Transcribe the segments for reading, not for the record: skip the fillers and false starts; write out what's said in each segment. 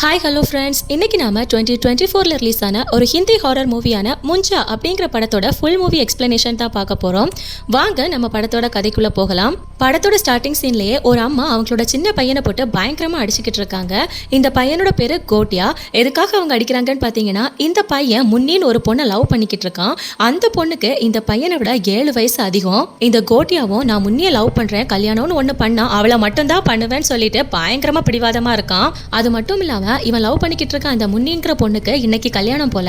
Hi hello friends, இன்னைக்கு நாம 2024 release ஆன ஒரு ஹிந்தி ஹாரர் மூவியான முஞ்சா அப்படிங்கிற படத்தோட ஃபுல் மூவி எக்ஸ்பிளனேஷன் தான் பார்க்க போறோம். வாங்க நம்ம படத்தோட கதைக்குள்ள போகலாம். படத்தோட ஸ்டார்டிங் சீன்லயே ஒரு அம்மா அவங்களோட சின்ன பையனை போட்டு பயங்கரமா அடிச்சுக்கிட்டு இருக்காங்க. இந்த பையனோட பேரு கோட்டியா. எதுக்காக அவங்க அடிக்கிறாங்கன்னு பாத்தீங்கன்னா, இந்த பையன் முன்னின்னு ஒரு பொண்ணை லவ் பண்ணிக்கிட்டு இருக்கான். அந்த பொண்ணுக்கு இந்த பையனை விட 7 வயசு அதிகம். இந்த கோட்டியாவும் நான் முன்னிய லவ் பண்றேன், கல்யாணம்னு ஒண்ணு பண்ணா அவளை மட்டும் தான் பண்ணுவேன்னு சொல்லிட்டு பயங்கரமா பிடிவாதமா இருக்கான். அது மட்டும் இல்லாம இவன் லவ் பண்ணிக்கிட்டு இருக்க அந்த முன்னிங்கிற பொண்ணுக்கு இன்னைக்கு கல்யாணம் போல.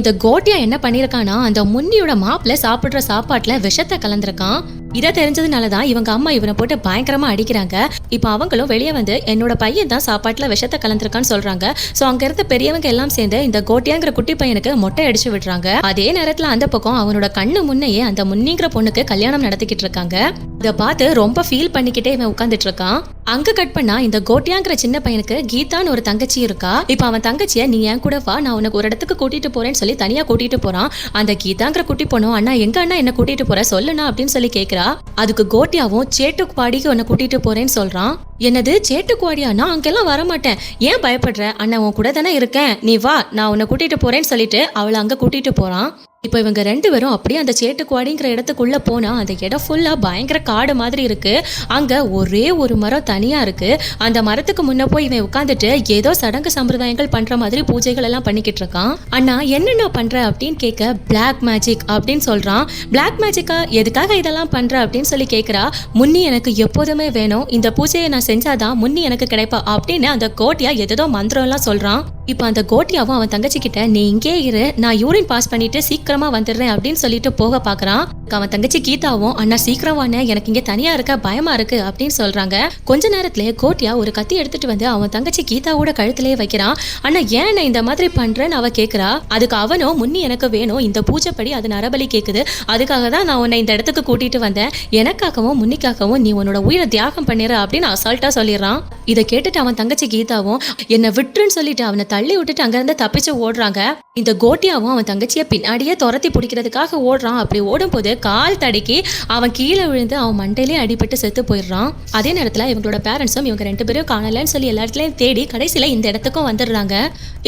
இந்த கோட்டியா என்ன பண்ணிருக்கானா, அந்த முன்னியோட மாப்பிள்ள சாப்பிடுற சாப்பாட்டுல விஷத்தை கலந்துருக்கான். இதை தெரிஞ்சதுனாலதான் இவங்க அம்மா இவனை போட்டு பயங்கரமா அடிக்கிறாங்க. இப்ப அவங்களும் வெளியே வந்து என்னோட பையன் தான் சாப்பாட்டுல விஷத்தை கலந்துருக்கான்னு சொல்றாங்க. சோ அங்க இருந்த பெரியவங்க எல்லாம் சேர்ந்து இந்த கோட்டியாங்கிற குட்டி பையனுக்கு மொட்டை அடிச்சு விடுறாங்க. அதே நேரத்துல அந்த பக்கம் அவனோட கண்ணு முன்னையே அந்த முன்னிங்கிற பொண்ணுக்கு கல்யாணம் நடத்திக்கிட்டு இருக்காங்க. இதை பார்த்து ரொம்ப ஃபீல் பண்ணிக்கிட்டே இவன் உட்காந்துட்டு இருக்கான். அங்க கட் பண்ணா இந்த கோட்டியாங்கிற சின்ன பையனுக்கு கீதான்னு ஒரு தங்கச்சி இருக்கா. இப்ப அவன் தங்கச்சிய நீ என் கூட வா, நான் உனக்கு ஒரு இடத்துக்கு கூட்டிட்டு போறேன்னு சொல்லி தனியா கூட்டிட்டு போறான். அந்த கீதாங்கிற குட்டி பொண்ணும் அண்ணா எங்க அண்ணா என்ன கூட்டிட்டு போற சொல்லுண்ணா அப்படின்னு சொல்லி கேக்குறா. அதுக்கு கோட்டியாவும் சேட்டுக்குவாடிக்கு உன்னை கூட்டிட்டு போறேன்னு சொல்றான். என்னது சேட்டுக்குவாடியா? நான் அங்கெல்லாம் வரமாட்டேன், ஏன் பயப்படுற? அண்ணன் உன் கூட தானே இருக்கேன், நீ வா, நான் உன்னை கூட்டிட்டு போறேன்னு சொல்லிட்டு அவளை அங்க கூட்டிட்டு போறான். இப்போ இவங்க 2 பேரும் அப்படியே அந்த சேட்டுக்குவாடிங்கிற இடத்துக்குள்ள போனா அந்த இடம் ஃபுல்லா பயங்கர காடு மாதிரி இருக்கு. அங்க ஒரே ஒரு மரம் தனியா இருக்கு. அந்த மரத்துக்கு முன்ன போய் இவன் உட்காந்துட்டு ஏதோ சடங்கு சம்பிரதாயங்கள் பண்ற மாதிரி பூஜைகள் எல்லாம் பண்ணிக்கிட்டு இருக்கான். அண்ணா என்னென்ன பண்ற அப்படின்னு கேட்க பிளாக் மேஜிக் அப்படின்னு சொல்றான். பிளாக் மேஜிக்கா? எதுக்காக இதெல்லாம் பண்ற அப்படின்னு சொல்லி கேட்கிறா. முன்னி எனக்கு எப்போதுமே வேணும், இந்த பூஜையை நான் செஞ்சாதான் முன்னி எனக்கு கிடைப்பா அப்படின்னு அந்த கோட்டியா ஏதோ மந்திரம் எல்லாம் சொல்றான். இப்போ அந்த கோட்டியாவும் அவன் தங்கச்சி கிட்ட நீ இங்கே இரு, நான் யூரின் பாஸ் பண்ணிட்டு சீக்கிரமா வந்துடுறேன் அப்படின்னு சொல்லிட்டு போக பாக்குறான். அவன் தங்கச்சி கீதாவும் அண்ணா சீக்கிரம் வானே, எனக்கு இங்க தனியா இருக்க பயமா இருக்கு அப்படின்னு சொல்றாங்க. கொஞ்ச நேரத்திலே கோட்டியா ஒரு கத்தி எடுத்துட்டு வந்து அவன் தங்கச்சி கீதாவோட கழுத்திலேயே வைக்கிறான். அண்ணா ஏன் இந்த மாதிரி பண்றேன்னு அவ கேக்குறா. அதுக்கு அவனும் முன்னி எனக்கு வேணும், இந்த பூஜைப்படி அது நரபலி கேக்குது, அதுக்காக தான் நான் உன்னை இந்த இடத்துக்கு கூட்டிட்டு வந்தேன், எனக்காகவும் முன்னிக்காகவும் நீ உன்னோட உயிரை தியாகம் பண்ணிடுற அப்படின்னு அசால்ட்டா சொல்லிடுறான். இதை கேட்டுட்டு அவன் தங்கச்சி கீதாவும் என்னை விட்டுருன்னு சொல்லிட்டு அவனை தள்ளி விட்டுட்டு அங்கிருந்து தப்பிச்சு ஓடுறாங்க. இந்த கோட்டியாவும் அவன் தங்கச்சியை பின்னாடியே துரத்தி பிடிக்கிறதுக்காக ஓடுறான். அப்படி ஓடும் போது கால் தடுக்கி அவன் கீழே விழுந்து அவன் மண்டையிலே அடிபட்டு செத்து போயிடுறான். அதே நேரத்துல இவங்களோட பேரண்ட்ஸும் இவங்க 2 பேரும் காணலன்னு சொல்லி எல்லா இடத்துலயும் தேடி கடைசியில இந்த இடத்துக்கும் வந்துடுறாங்க.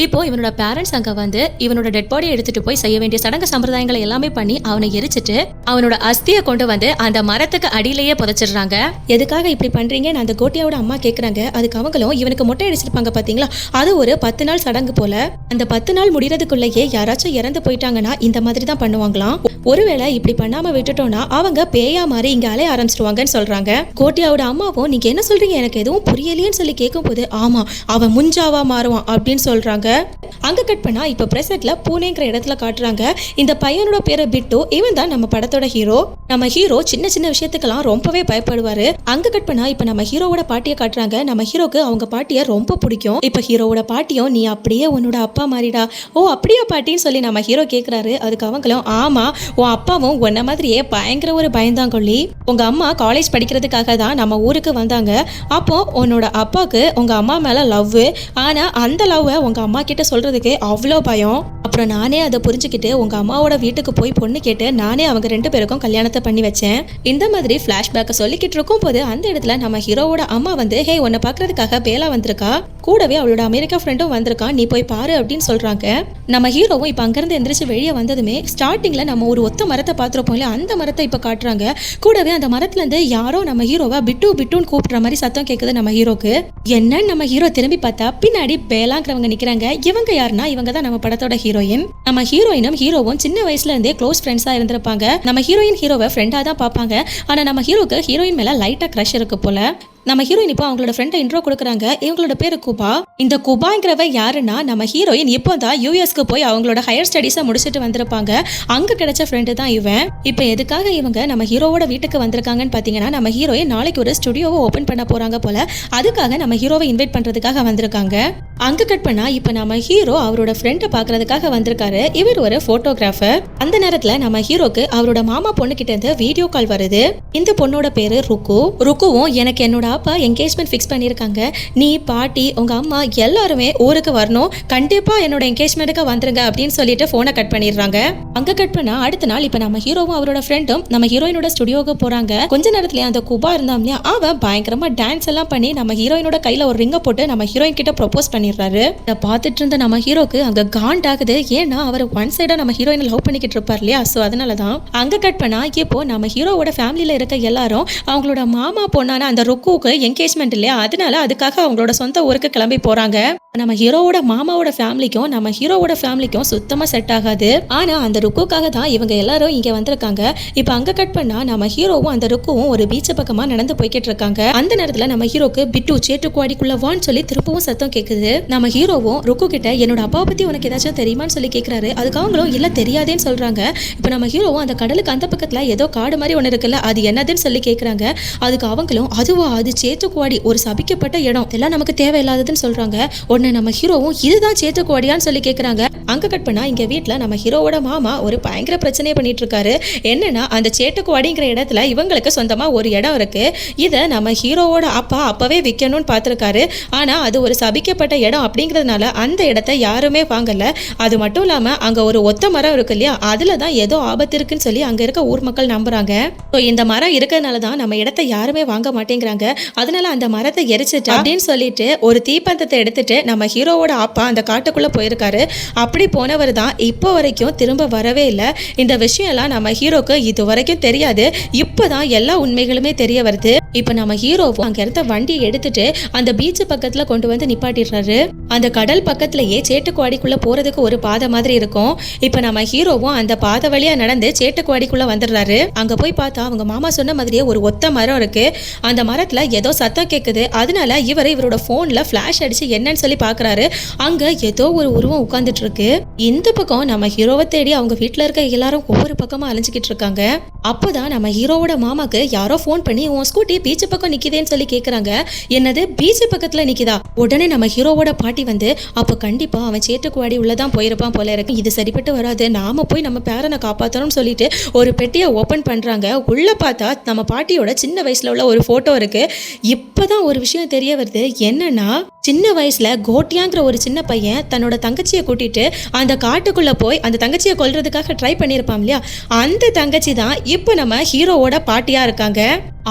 இப்போ இவனோட பேரண்ட்ஸ் அங்க வந்து இவனோட டெட் பாடியை எடுத்துட்டு போய் செய்ய வேண்டிய சடங்கு சம்பிரதாயங்களை எல்லாமே பண்ணி அவனை எரிச்சிட்டு அவனோட அஸ்தியை கொண்டு வந்து அந்த மரத்துக்கு அடியிலேயே புதைச்சிடுறாங்க. எதுக்காக இப்படி பண்றீங்கன்னு அந்த கோட்டியாவோட அம்மா கேக்குறாங்க. அதுக்கு அவங்களும் இவனுக்கு மொட்டை அடிச்சிருப்பாங்க பாத்தீங்களா, அது ஒரு 10 நாள் சடங்கு போல. அந்த 10 நாள் முடிகிறதுக்குள்ளேயே யாராச்சும் இறந்து போயிட்டாங்கன்னா இந்த மாதிரி தான் பண்ணுவாங்களாம். ஒருவேளை இப்படி பண்ணாம விட்டுட்டோம்னா அவங்க பேயா மாதிரி இங்க அலைய ஆரம்பிச்சிருவாங்கன்னு சொல்றாங்க. கோட்டியாவோட அம்மாவும் நீங்க என்ன சொல்றீங்க, எனக்கு எதுவும் புரியலையேன்னு சொல்லி கேட்கும் போது ஆமா அவன் முஞ்சாவா மாறுவான் அப்படின்னு சொல்றாங்க. அங்க கட் பண்ணா இப்ப பிரசன்ட்ல பூனேங்கிற இடத்துல காட்டுறாங்க. இந்த பையனோட பேரு பிட்டு, இவன் தான் நம்ம படத்தோட ஹீரோ. நம்ம ஹீரோ சின்ன சின்ன விஷயத்துக்கெல்லாம் ரொம்பவே பயப்படுவாரு. அங்க கட் பண்ணா இப்ப நம்ம ஹீரோவோட பாட்டியை காட்டுறாங்க. நம்ம ஹீரோக்கு அவங்க பாட்டியை ரொம்ப பிடிக்கும். இப்ப ஹீரோவோட பாட்டியும் நீ அப்படியே உன்னோட அப்பா மாதிரிடா. ஓ அப்படியா பாட்டின்னு சொல்லி நம்ம ஹீரோ கேட்குறாரு. அதுக்கு அவங்களும் ஆமா உன் அப்பாவும் உன்ன மாதிரியே பயங்கர ஒரு பயந்தாங்கொள்ளி. உங்க அம்மா காலேஜ் படிக்கிறதுக்காக தான் நம்ம ஊருக்கு வந்தாங்க. அப்போ உன்னோட அப்பாவுக்கு உங்க அம்மா மேல லவ், ஆனா அந்த லவ்வை உங்க அம்மா கிட்ட சொல்றதுக்கு அவ்வளோ பயம். அப்புறம் நானே அதை புரிஞ்சுக்கிட்டு உங்க அம்மாவோட வீட்டுக்கு போய் பொண்ணு கேட்டு நானே அவங்க 2 பேருக்கும் கல்யாணத்தை பண்ணி வச்சேன். இந்த மாதிரி பிளாஷ்பேக்கை சொல்லிக்கிட்டு இருக்கும் போது அந்த இடத்துல நம்ம ஹீரோவோட அம்மா வந்து ஹே உன்னை பாக்குறதுக்காக பேலா வந்திருக்கா, கூடவே அவளோட அமெரிக்கா ஃப்ரெண்டும் வந்திருக்கான், நீ போய் பாரு அப்படின்னு சொல்றாங்க. நம்ம ஹீரோவும் இப்ப அங்கிருந்து எந்திரிச்சு வெளியே வந்ததுமே ஸ்டார்டிங்ல நம்ம ஒரு ஒத்த மரத்தை பார்த்துருப்போம் இல்லையா, அந்த மரத்தை இப்ப காட்டுறாங்க. கூடவே அந்த மரத்துல இருந்து யாரோ நம்ம ஹீரோவை பிட்டு பிட்டுன்னு கூப்பிடுற மாதிரி சத்தம் கேட்குது நம்ம ஹீரோக்கு. என்னன்னு நம்ம ஹீரோ திரும்பி பார்த்தா பின்னாடி பேலாங்கிறவங்க நிக்கிறாங்க. இவங்க யாருன்னா இவங்க தான் நம்ம படத்தோட ஹீரோயின். நம்ம ஹீரோயினும் ஹீரோவும் சின்ன வயசுல இருந்தே க்ளோஸ் ஃப்ரெண்ட்ஸா இருந்திருப்பாங்க. நம்ம ஹீரோயின் ஹீரோவை ஃப்ரெண்டா தான் பார்ப்பாங்க. ஆனா நம்ம ஹீரோக்கு ஹீரோயின் மேல லைட்டா கிரஷ் இருக்கு போல. நம்ம ஹீரோயின் இப்போ அவங்களோட ஃப்ரெண்டை இன்ட்ரோ கொடுக்குறாங்க. இவங்களோட பேரு குபா. இந்த குபாங்கிறவ யாருன்னா நம்ம ஹீரோயின் இப்போ தான் யூஎஸ்க்கு போய் அவங்களோட ஹையர் ஸ்டடீஸை முடிச்சுட்டு வந்திருப்பாங்க. அங்க கிடைச்ச ஃப்ரெண்டு தான் இவன். இப்போ எதுக்காக இவங்க நம்ம ஹீரோவோட வீட்டுக்கு வந்திருக்காங்கன்னு பாத்தீங்கன்னா, நம்ம ஹீரோயின் நாளைக்கு ஒரு ஸ்டுடியோவை ஓபன் பண்ண போறாங்க போல. அதுக்காக நம்ம ஹீரோவை இன்வைட் பண்றதுக்காக வந்திருக்காங்க. அங்க கட் பண்ணா இப்போ நம்ம ஹீரோ அவரோட ஃப்ரெண்டை பாக்குறதுக்காக வந்திருக்காரு. இவர் ஒரு போட்டோகிராஃபர். அந்த நேரத்துல நம்ம ஹீரோக்கு அவரோட மாமா பொண்ணு கிட்ட இருந்து வீடியோ கால் வருது. இந்த பொண்ணோட பேரு ருக்கு. ருக்குவும் எனக்கு என்னோட அப்பா என்கேஜ்மெண்ட் ஃபிக்ஸ் பண்ணியிருக்காங்க, நீ பாட்டி உங்க அம்மா எல்லாருமே ஊருக்கு வரணும், கண்டிப்பா என்னோட என்கேஜ்மெண்ட்டுக்கு வந்துருங்க அப்படின்னு சொல்லிட்டு போனை கட் பண்ணிடுறாங்க. அங்க கட் பண்ணா அடுத்த நாள் இப்ப நம்ம ஹீரோவும் அவரோட ஃப்ரெண்டும் நம்ம ஹீரோயினோட ஸ்டுடியோக்கு போறாங்க. கொஞ்ச நேரத்துல அந்த குபா இருந்தா அவன் பயங்கரமா டான்ஸ் எல்லாம் பண்ணி நம்ம ஹீரோயினோட கையில ஒரு ரிங்க போட்டு நம்ம ஹீரோயின் கிட்ட ப்ரொபோஸ் பண்ணி பண்ணிடுறாரு. இதை பார்த்துட்டு இருந்த நம்ம ஹீரோக்கு அங்க காண்டாகுது. ஏன்னா அவர் ஒன் சைடா நம்ம ஹீரோயினை லவ் பண்ணிக்கிட்டு இருப்பார் இல்லையா, ஸோ அதனாலதான் அங்க கட் பண்ணா இப்போ நம்ம ஹீரோவோட ஃபேமிலியில இருக்க எல்லாரும் அவங்களோட மாமா பொண்ணான அந்த ருக்குவுக்கு என்கேஜ்மெண்ட் இல்லையா, அதனால அதுக்காக அவங்களோட சொந்த ஊருக்கு கிளம்பி போறாங்க. நம்ம ஹீரோவோட மாமாவோட ஃபேமிலிக்கும் நம்ம ஹீரோவோட ஃபேமிலிக்கும் சுத்தமா செட் ஆகாது. ஆனா அந்த ருக்குக்காக தான் இவங்க எல்லாரும் இங்க வந்திருக்காங்க. இப்ப அங்க கட் பண்ணா நம்ம ஹீரோவும் அந்த ருக்குவும் ஒரு பீச் பக்கமா நடந்து போய்கிட்டு இருக்காங்க. அந்த நேரத்துல நம்ம ஹீரோக்கு பிட்டு சேட்டுக்குவாடிக்குள்ள வான்னு சொல்லி திருப்பவும் சத்தம் கேக்குது. நம்ம ஹீரோவும் ருக்கு கிட்ட என்னோட அப்பாவை பத்தி உனக்கு ஏதாச்சும் தெரியுமான்னு சொல்லி கேக்குறாரு. அதுக்கு அவங்களும் இல்ல தெரியாதேன்னு சொல்றாங்க. இப்ப நம்ம ஹீரோவும் அந்த கடலுக்கு அந்த பக்கத்துல ஏதோ காடு மாதிரி ஒண்ணு இருக்குல்ல, அது என்னதுன்னு சொல்லி கேக்குறாங்க. அதுக்கு அவங்களும் அதுவா, அது சேத்துக்குவாடி, ஒரு சபிக்கப்பட்ட இடம், இதெல்லாம் நமக்கு தேவையில்லாததுன்னு சொல்றாங்க. நம்ம ஹீரோவும் இதுதான் சேத்துக்குவாடியான்னு சொல்லி கேக்குறாங்க. அங்க கட் பண்ணா இங்க வீட்டுல நம்ம ஹீரோவோட மாமா ஒரு பயங்கர பிரச்சனையை பண்ணிட்டு இருக்காரு. என்னன்னா அந்த சேட்டுக்குவாடிங்கிற இடத்துல இவங்களுக்கு சொந்தமா ஒரு இடம் இருக்கு. இதை நம்ம ஹீரோவோட அப்பா அப்பவே விற்கணும்னு பார்த்திருக்காரு. ஆனா அது ஒரு சபிக்கப்பட்ட இடம் அப்படிங்கிறதுனால அந்த இடத்த யாருமே வாங்கல. அது மட்டும் இல்லாம அங்க ஒரு ஒத்த மரம் இருக்கு இல்லையா, அதுலதான் ஏதோ ஆபத்து இருக்குன்னு சொல்லி அங்க இருக்க ஊர் மக்கள் நம்புறாங்க. இந்த மரம் இருக்கிறதுனாலதான் நம்ம இடத்த யாருமே வாங்க மாட்டேங்கிறாங்க. அதனால அந்த மரத்தை எரிச்சிட்டு அப்படின்னு சொல்லிட்டு ஒரு தீப்பந்தத்தை எடுத்துட்டு நம்ம ஹீரோவோட அப்பா அந்த காட்டுக்குள்ள போயிருக்காரு. அப்படி போனவர் தான் இப்போ வரைக்கும் திரும்ப வரவே இல்லை. இந்த விஷயம் எல்லாம் நம்ம ஹீரோக்கு இது வரைக்கும் தெரியாது. இப்பதான் எல்லா உண்மைகளுமே தெரிய வருது. இப்ப நம்ம ஹீரோவும் அங்க இருந்த வண்டியை எடுத்துட்டு அந்த பீச் பக்கத்துல கொண்டு வந்து நிப்பாட்டிடுறாரு. அந்த கடல் பக்கத்திலேயே சேட்டுக்குவாடிக்குள்ள போறதுக்கு ஒரு பாதை மாதிரி இருக்கும். இப்ப நம்ம ஹீரோவும் அந்த பாதை வழியா நடந்து சேட்டுக்குவாடிக்குள்ள வந்துடுறாரு. அங்க போய் பார்த்தா அவங்க மாமா சொன்ன மாதிரியே ஒரு ஒத்த மரம் இருக்கு. அந்த மரத்துல ஏதோ சத்தம் கேக்குது. அதனால இவரோட போன்ல பிளாஷ் அடிச்சு என்னன்னு சொல்லி பாக்குறாரு. அங்க ஏதோ ஒரு உருவம் உட்கார்ந்துட்டு இருக்கு. இந்த பக்கம் நம்ம ஹீரோவை தேடி அவங்க வீட்டுல இருக்க எல்லாரும் ஒவ்வொரு பக்கமா அலைஞ்சுக்கிட்டு இருக்காங்க. அப்பதான் நம்ம ஹீரோவோட மாமாக்கு யாரோ போன் பண்ணி உன் ஸ்கூட்டி பீச் பக்கம் நிக்குதேன்னு சொல்லி கேக்குறாங்க. என்னது பீச் பக்கத்துல நிக்குதா? உடனே நம்ம ஹீரோவோட பாட்டி வந்து அப்ப கண்டிப்பா அவன் சேட்டுக்குவாடி உள்ளதான் போயிருப்பான் போல இருக்கு, இது சரிப்பட்டு வராது, நாம போய் நம்ம பேரனை காப்பாத்தணும்னு சொல்லிட்டு ஒரு பெட்டியை ஓபன் பண்றாங்க. உள்ள பார்த்தா நம்ம பாட்டியோட சின்ன வயசுல உள்ள ஒரு போட்டோ இருக்கு. இப்பதான் ஒரு விஷயம் தெரிய வருது. என்னன்னா சின்ன வயசுல கோட்டியாங்கிற ஒரு சின்ன பையன் தன்னோட தங்கச்சியை கூட்டிட்டு அந்த காட்டுக்குள்ள போய் அந்த தங்கச்சியை கொல்றதுக்காக ட்ரை பண்ணியிருப்பான் இல்லையா, அந்த தங்கச்சி தான் இப்போ நம்ம ஹீரோவோட பாட்டியா இருக்காங்க.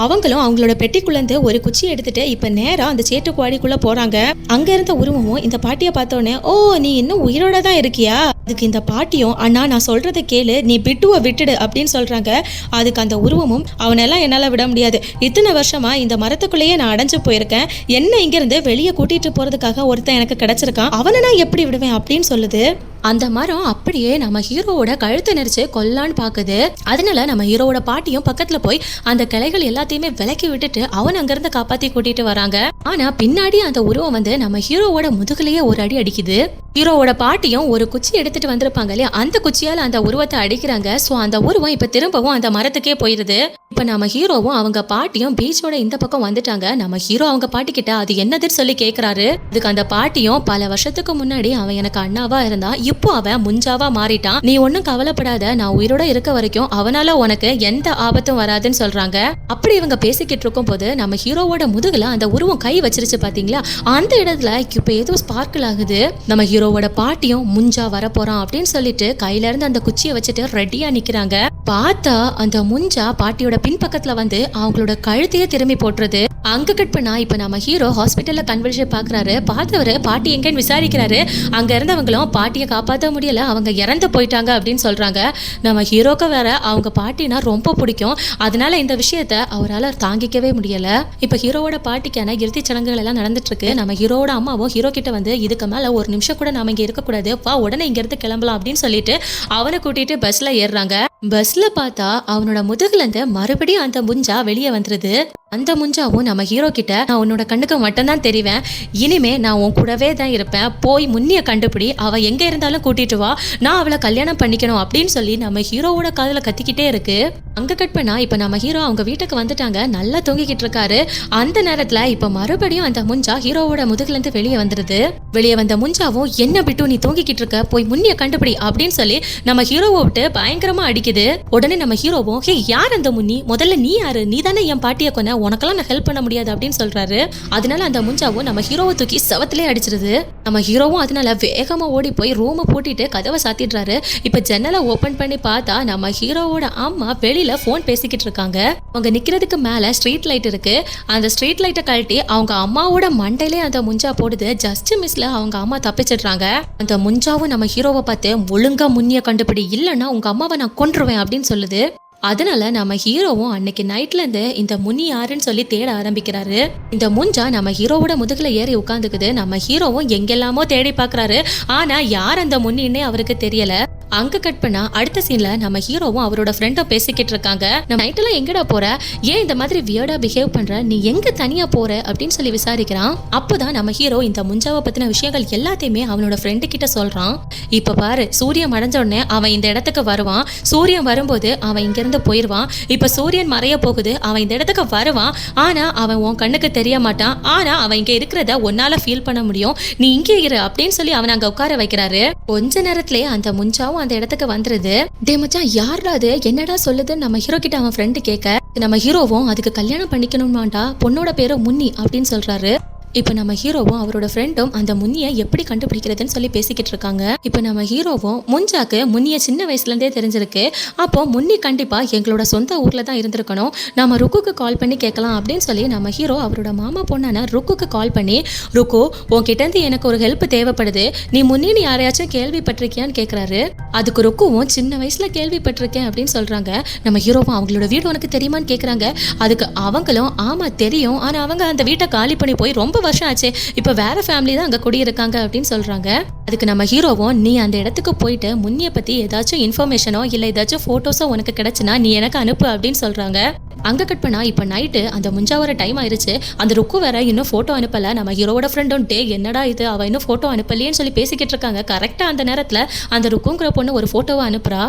அவங்களும் அவங்களோட பெட்டிக்குள்ளேருந்து ஒரு குச்சி எடுத்துட்டு இப்ப நேரா அந்த சேட்டுக்குவாடிக்குள்ள போறாங்க. அங்க இருந்த உருவமும் இந்த பாட்டியை பார்த்தோன்னே, ஓ நீ இன்னும் உயிரோட தான் இருக்கியா? அதுக்கு இந்த பாட்டியும் அண்ணா நான் சொல்றதை கேளு, நீ பிட்டுவை விட்டுடு அப்படின்னு சொல்றாங்க. அதுக்கு அந்த உருவமும் அவனெல்லாம் என்னால விட முடியாது, இத்தனை வருஷமா இந்த மரத்துக்குள்ளேயே நான் அடைஞ்சு போயிருக்கேன், என்ன இங்க இருந்து வெளியே கூட்டிட்டு போறதுக்காக ஒருத்தன் எனக்கு கிடைச்சிருக்கான், அவனை நான் எப்படி விடுவேன் அப்படின்னு சொல்லுது. அந்த மரம் அப்படியே நம்ம ஹீரோவோட கழுத்தை நெரிச்சு கொல்லான்னு பாக்குது. அதனால நம்ம ஹீரோவோட பாட்டியும் பக்கத்துல போய் அந்த கிளைகள் எல்லாத்தையுமே விலக்கி விட்டுட்டு அவன் அங்கிருந்து காப்பாத்தி கூட்டிட்டு வராங்க. ஆனா பின்னாடி அந்த உருவம் வந்து நம்ம ஹீரோவோட முதுகுலயே ஒரு அடி அடிக்குது. ஹீரோவோட பாட்டியும் ஒரு குச்சி எடுத்துட்டு வந்திருப்பாங்க இல்லையா, அந்த குச்சியால அந்த உருவத்தை அடிக்கிறாங்க. சோ அந்த உருவம் இப்ப திரும்பவும் அந்த மரத்துக்கே போயிருது. இப்ப நம்ம ஹீரோவும் அவங்க பாட்டியும் பீச்சோட இந்த பக்கம் வந்துட்டாங்க. நம்ம ஹீரோ அவங்க பாட்டி கிட்ட அது என்னதுன்னு சொல்லி கேக்குறாரு. அதுக்கு அந்த பாட்டியும் பல வருஷத்துக்கு முன்னாடி அவன் எனக்கு அண்ணாவா இருந்தா, இப்போ அவன் முஞ்சாவா மாறிட்டான், நீ ஒன்னும் கவலைப்படாத, நான் உயிரோட இருக்க வரைக்கும் அவனால உனக்கு எந்த ஆபத்தும் வராதுன்னு சொல்றாங்க. அப்படி இவங்க பேசிக்கிட்டு இருக்கும் போது நம்ம ஹீரோவோட முதுகுல அந்த உருவம் கை வச்சிருச்சு பாத்தீங்களா, அந்த இடத்துல இப்ப ஏதோ ஸ்பார்க்கிள் ஆகுது. நம்ம ஹீரோவோட பாட்டியும் முஞ்சா வர போறான் அப்படின்னு சொல்லிட்டு கையில இருந்து அந்த குச்சியை வச்சுட்டு ரெடியா நிக்கிறாங்க. பார்த்தா அந்த முஞ்சா பாட்டியோட பின்பக்கத்துல வந்து அவங்களோட கழுத்தையே திரும்பி போட்டுருது. அங்க கட் பண்ணா இப்ப நம்ம ஹீரோ ஹாஸ்பிட்டல்ல கன்வல்ஷன் பாக்குறாரு. பார்த்தவரு பாட்டி எங்கன்னு விசாரிக்கிறாரு. அங்க இருந்தவங்களும் பாட்டியை காப்பாற்ற முடியல, அவங்க இறந்து போயிட்டாங்க அப்படின்னு சொல்றாங்க. நம்ம ஹீரோக்கு வேற அவங்க பாட்டினா ரொம்ப பிடிக்கும். அதனால இந்த விஷயத்த அவரால் தாங்கிக்கவே முடியல. இப்ப ஹீரோவோட பாட்டிக்கான இறுதி சடங்குகள் எல்லாம் நடந்துட்டு இருக்கு. நம்ம ஹீரோவோட அம்மாவும் ஹீரோ கிட்ட வந்து இதுக்கு மேல ஒரு நிமிஷம் கூட நாம இங்க இருக்கக்கூடாது, வா உடனே இங்க இருந்து கிளம்பலாம் அப்படின்னு சொல்லிட்டு அவனை கூட்டிட்டு பஸ்ல ஏறுறாங்க. பஸ்ல பார்த்தா அவனோட முதுகுல இருந்து மறுபடியும் அந்த முஞ்சா வெளியே வந்துருது. அந்த முஞ்சாவும் நம்ம ஹீரோ கிட்ட, நான் உன்னோட கண்ணுக்கு மட்டும்தான் தெரிவேன், இனிமே நான் உன் கூடவே தான் இருப்பேன், போய் முன்னிய கண்டுபிடி, அவ எங்க இருந்தாலும் கூட்டிட்டு வா, நான் அவளை கல்யாணம் பண்ணிக்கணும் அப்படின்னு சொல்லி நம்ம ஹீரோவோட காதுல கத்திக்கிட்டே இருக்கு. அங்க கட் பண்ணா இப்ப நம்ம ஹீரோ அவங்க வீட்டுக்கு வந்துட்டாங்க. நல்லா தூங்கிக்கிட்டு இருக்காரு. அந்த நேரத்துல இப்ப மறுபடியும் அந்த முஞ்சா ஹீரோவோட முதுகுல இருந்து வெளியே வந்துருது. வெளியே வந்த முஞ்சாவும், என்ன பிட்டு நீ தூங்கிக்கிட்டு இருக்க, போய் முன்னிய கண்டுபிடி அப்படின்னு சொல்லி நம்ம ஹீரோவை விட்டு பயங்கரமா அடிக்குது. உடனே நம்ம ஹீரோவும், ஹே யார் அந்த முன்னி, முதல்ல நீ யாரு, நீ தானே என் பாட்டியை கொன்ன, உனக்கெல்லாம் நான் ஹெல்ப் பண்ண முடியாது அப்படின்னு சொல்றாரு. அதனால அந்த முஞ்சாவும் நம்ம ஹீரோவை தூக்கி செவத்திலே அடிச்சிருது. நம்ம ஹீரோவும் அதனால வேகமா ஓடி போய் ரூமை பூட்டிட்டு கதவை சாத்திடுறாரு. இப்ப ஜன்னலை ஓபன் பண்ணி பார்த்தா நம்ம ஹீரோவோட அம்மா வெளியில போன் பேசிக்கிட்டு இருக்காங்க. அவங்க நிக்கிறதுக்கு மேல ஸ்ட்ரீட் லைட் இருக்கு. அந்த ஸ்ட்ரீட் லைட்டை கழட்டி அவங்க அம்மாவோட மண்டையிலே அந்த முஞ்சா போடுது. ஜஸ்ட் மிஸ்ல அவங்க அம்மா தப்பிச்சிடுறாங்க. அந்த முஞ்சாவும் நம்ம ஹீரோவை பார்த்து ஒழுங்கா முன்னிய கண்டுபிடி, இல்லைன்னா உங்க அம்மாவை நான் கொன்றுவேன் அப்படின்னு சொல்லுது. அதனால நம்ம ஹீரோவும் அன்னைக்கு நைட்ல இருந்து இந்த முனி யாருன்னு சொல்லி தேட ஆரம்பிக்கிறாரு. இந்த முஞ்சா நம்ம ஹீரோவோட முதுகுல ஏறி உட்காந்துக்குது. நம்ம ஹீரோவும் எங்கெல்லாமோ தேடி பாக்குறாரு. ஆனா யார் அந்த முனின்னே அவருக்கு தெரியல. அங்க கட் பண்ணா அடுத்த சீன்ல நம்ம ஹீரோவும் அவரோட ஃப்ரெண்டும் பேசிக்கிட்டு இருக்காங்க. நம்ம நைட்டெல்லாம் எங்கடா போற, ஏன் இந்த மாதிரி வியர்டா பிஹேவ் பண்ற, நீ எங்க தனியா போற அப்படின்னு சொல்லி விசாரிக்கிறான். அப்போதான் நம்ம ஹீரோ இந்த முஞ்சாவை பத்தின விஷயங்கள் எல்லாத்தையுமே அவனோட ஃப்ரெண்டு கிட்ட சொல்றான். இப்ப பாரு, சூரியன் மறைஞ்ச உடனே அவன் இந்த இடத்துக்கு வருவான். சூரியன் வரும்போது அவன் இங்க இருந்து போயிருவான். இப்ப சூரியன் மறைய போகுது, அவன் இந்த இடத்துக்கு வருவான். ஆனா அவன் உன் கண்ணுக்கு தெரிய மாட்டான். ஆனா அவன் இங்க இருக்கிறத உன்னால ஃபீல் பண்ண முடியும். நீ இங்கே இரு அப்படின்னு சொல்லி அவன் அங்க உட்கார வைக்கிறாரு. கொஞ்ச நேரத்திலேயே அந்த முஞ்சாவும் அந்த இடத்துக்கு வந்துருது. டே மச்சான், யாரா அது, என்னடா சொல்லுதுன்னு நம்ம ஹீரோ கிட்ட அவன் ஃப்ரெண்டு கேட்க, நம்ம ஹீரோவும் அதுக்கு கல்யாணம் பண்ணிக்கணுமாண்டா, பொண்ணோட பேரு முன்னி அப்படின்னு சொல்றாரு. இப்போ நம்ம ஹீரோவும் அவரோட ஃப்ரெண்டும் அந்த முன்னியை எப்படி கண்டுபிடிக்கிறதுன்னு சொல்லி பேசிக்கிட்டு இருக்காங்க. இப்போ நம்ம ஹீரோவும் முஞ்சாக்கு முன்னியை சின்ன வயசுலேருந்தே தெரிஞ்சிருக்கு. அப்போ முன்னி கண்டிப்பாக எங்களோட சொந்த ஊரில் தான் இருந்திருக்கணும், நம்ம ருக்குக்கு கால் பண்ணி கேட்கலாம் அப்படின்னு சொல்லி நம்ம ஹீரோ அவரோட மாமா பொண்ணான ருக்குக்கு கால் பண்ணி, ருக்கு உன்கிட்டேருந்து எனக்கு ஒரு ஹெல்ப் தேவைப்படுது, நீ முன்னின்னு யாரையாச்சும் கேள்விப்பட்டிருக்கியான்னு கேட்குறாரு. அதுக்கு ருக்குவும் சின்ன வயசில் கேள்விப்பட்டிருக்கேன் அப்படின்னு சொல்கிறாங்க. நம்ம ஹீரோவும் அவங்களோட வீடு உனக்கு தெரியுமான்னு கேட்குறாங்க. அதுக்கு அவங்களும் ஆமாம் தெரியும், ஆனால் அவங்க அந்த வீட்டை காலி பண்ணி போய் ரொம்ப வருஷம் ஆச்சு, இப்ப வேற ஃபேமிலி தான் அங்க குடியிருக்காங்க அப்படின்னு சொல்றாங்க. அதுக்கு நம்ம ஹீரோவும், நீ அந்த இடத்துக்கு போயிட்டு முன்னிய பத்தி ஏதாச்சும் இன்ஃபர்மேஷனோ இல்ல ஏதாச்சும் போட்டோஸோ உனக்கு கிடைச்சுன்னா நீ எனக்கு அனுப்பு அப்படின்னு சொல்றாங்க. அங்க கட் பண்ணா இப்ப நைட்டு அந்த முஞ்சாவர டைம் ஆயிருச்சு. அந்த ருக்கு வேற இன்னும் போட்டோ அனுப்பல. நம்ம ஹீரோட ஃப்ரெண்டும் டே என்னடா இது, அவ இன்னும் போட்டோ அனுப்பலையேன்னு சொல்லி பேசிக்கிட்டு இருக்காங்க. கரெக்டா அந்த நேரத்துல அந்த ருக்குங்கிற பொண்ணு ஒரு போட்டோவை அனுப்புறா.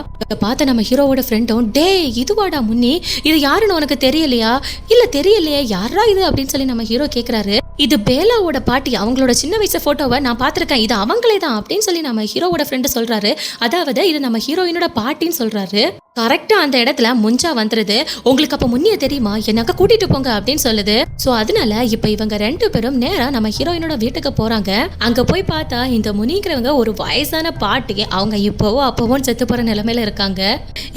பார்த்த நம்ம ஹீரோவோட ஃப்ரெண்டும், டே இதுவாடா முன்னி, இது யாருன்னு உனக்கு தெரியலையா, இல்ல தெரியலையே, யாரா இது அப்படின்னு சொல்லி நம்ம ஹீரோ கேக்குறாரு. இது பேலாவோட பாட்டி, அவங்களோட சின்ன வயசு போட்டோவை நான் பார்த்திருக்கேன், இது அவங்களே தான் அப்படின்னு சொல்லி நம்ம ஹீரோவோட ஃப்ரெண்டு சொல்றாரு. அதாவது இது நம்ம ஹீரோயினோட பாட்டின்னு சொல்றாரு. கரெக்டா அந்த இடத்துல முஞ்சா வந்துருது. உங்களுக்கு அப்ப முன்னிய தெரியுமா, எனக்கு கூட்டிட்டு போங்க அப்படின்னு சொல்லுது. சோ அதனால இப்ப இவங்க ரெண்டு பேரும் நேரா நம்ம ஹீரோயினோட வீட்டுக்கு போறாங்க. அங்க போய் பார்த்தா இந்த முனிங்கிறவங்க ஒரு வயசான பாட்டி, அவங்க இப்போவோ அப்பவும் செத்து போற நிலைமையில இருக்காங்க.